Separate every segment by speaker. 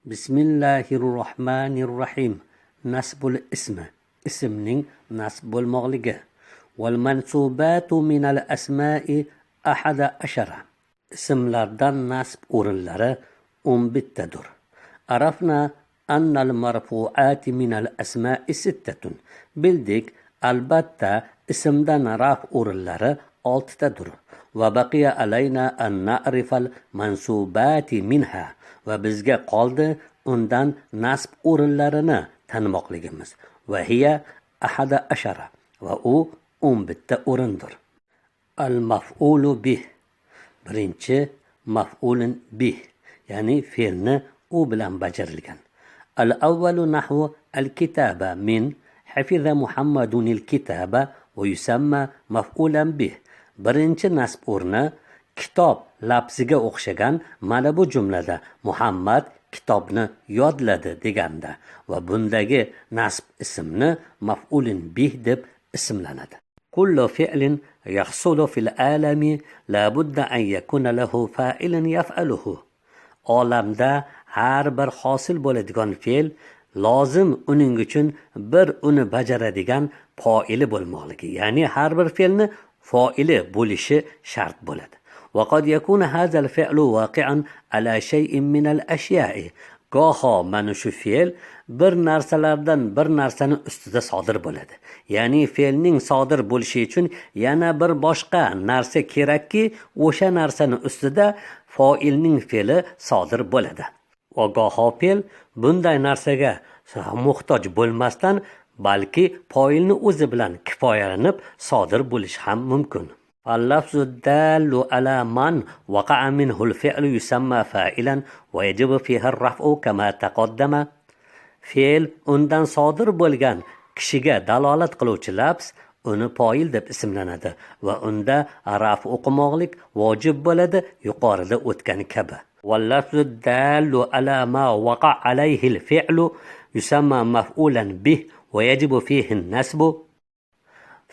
Speaker 1: Bismillahirrohmanirrohim. Nasbul ismi. Ismning nasb bo'lmoqligi. Wal mansubatu minal asma'i ahada ashara. Ismlardan nasb o'rinlari 11 tadir. Arafna annal marfu'ati minal asma'i sittatun. Bildik, albatta ismdan raf o'rinlari 6 tadir. Va baqiya alayna an na'rifal mansubati minha. Va bizga qoldi undan nasb o'rinlarini tanimoqligimiz. Va hiya ahada ashara. Va u 11 o'rindir. Al maf'ulu bih. Birinchi maf'ulun bih, ya'ni fe'lni u bilan bajarilgan. Al avvalu nahwu al kitaba min hafiza Muhammadun al kitaba va yusamma maf'ulan bih. Birinchi nasb o'rni kitob lafziga o'xshagan mana bu jumlada Muhammad kitobni yodladi deganda va bundagi nasb ismni maf'ulun bih deb ismlanadi. Kullu fi'lin yahsulu fil alami la budda an yakuna lahu fa'ilun yaf'aluhu. Olamda har bir hosil bo'ladigan fe'l lozim uning uchun bir uni bajaradigan foili bo'lmoqligi. Ya'ni har bir fe'lni foili bo'lishi shart bo'ladi. وقد يكون هذا الفعل واقعا على شيء من الأشياء. Goho mana shu fe'l bir narsalardan bir narsani ustida sodir bo'ladi. Ya'ni fe'lning sodir bo'lishi uchun yana bir boshqa narsa kerakki, o'sha narsani ustida foilning fe'li sodir bo'ladi. Va goho fe'l bunday narsaga muhtoj bo'lmasdan, balki foilni o'zi bilan kifoyalanib sodir bo'lishi ham mumkin. اللفظ الدال على من وقع منه الفعل يسمى فاعلا ويجب فيها الرفع كما تقدم. fe'l undan sodir bo'lgan kishiga dalolat qiluvchi lafz uni foil deb ismlanadi va unda raf o'qimoqlik vojib bo'ladi, yuqorida o'tgani kabi. واللفظ الدال على ما وقع عليه الفعل يسمى مفعولا به ويجب فيه النسب.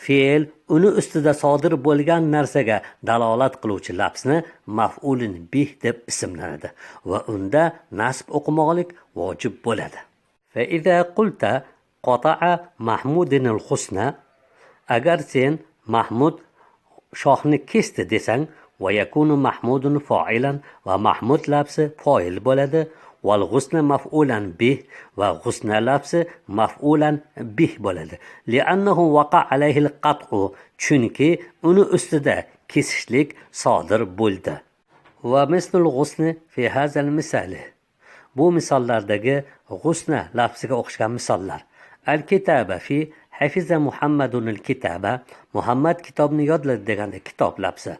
Speaker 1: fe'l uni ustida sodir bo'lgan narsaga dalolat qiluvchi lafzni maf'ulun bih deb ismlanadi va unda nasb o'qimoqlik vojib bo'ladi. Fa idza qulta qata'a Mahmudin al-husna, agar sen Mahmud shohni kesdi desang, va yakunu Mahmudun fa'ilan va Mahmud lafzi fa'il bo'ladi. Wal ghusna maf'ulan bih va ghusna lafzi maf'ulan bih bo'ladi. Li'annahu waqa alayhi al-qat'u, chunki uni ustida kesishlik sodir bo'ldi. Va mislul ghusni fi hadha al-misal. Bu misollardagi ghusna lafziga o'xshagan misollar. Al-kitaba fi hafiza Muhammadun al-kitaba, Muhammad kitobni yodladi deganda kitob lafzi.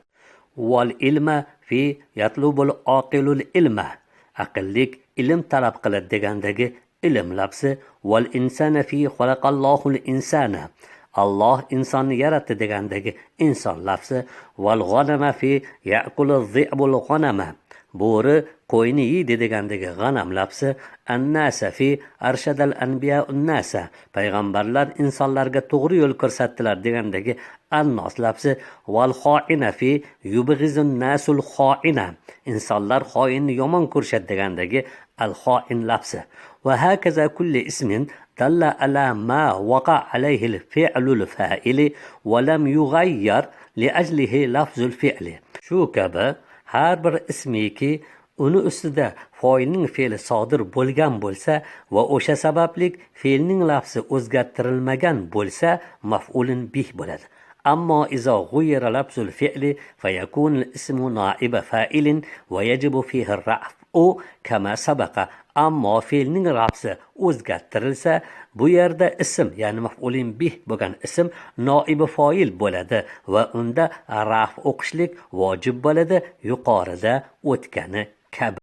Speaker 1: Wal ilma fi yatlubul aqilul ilma, aqllik ilm talab qiladi degandagi ilm lafzi. Wal insana fi xalaqallohul insana, Alloh insonni yaratdi degandagi inson lafzi. Wal g'anama fi ya'kuluz zi'bul g'anama, bo'ri qo'yni yeydi degandagi g'anam lafzi. An-nasa fi arshadal anbiya un-nasa, payg'ambarlar insonlarga to'g'ri yo'l ko'rsatdilar degandagi an-nos lafzi. Wal xo'ina fi yubghizun nasul xo'ina, insonlar xo'inni yomon ko'rishadi degandagi al-xo'in lafzi. Va hakaza kulli ismin dalla ala ma waqa alayhi al-fi'lu al-fa'ili wa lam yughayyar li ajlihi lafzul fi'li. Shu kabi har bir ismiki uni ustida foilning fe'li sodir bo'lgan bo'lsa va o'sha sabablik fe'lning lafzi o'zgartirilmagan bo'lsa maf'ulun bih bo'ladi. Ammo izo g'uyyira lafzul fi'li fayakun al-ismu na'iba fa'ilin va yajibu fihi ar-raf'u kama sabaqa. Ammo fe'lning lafzi o'zgartirilsa, bu yerda ism, ya'ni maf'ulun bih bo'lgan ism noibi fa'il bo'ladi va unda raf o'qishlik vojib bo'ladi, yuqorida o'tgani kabi.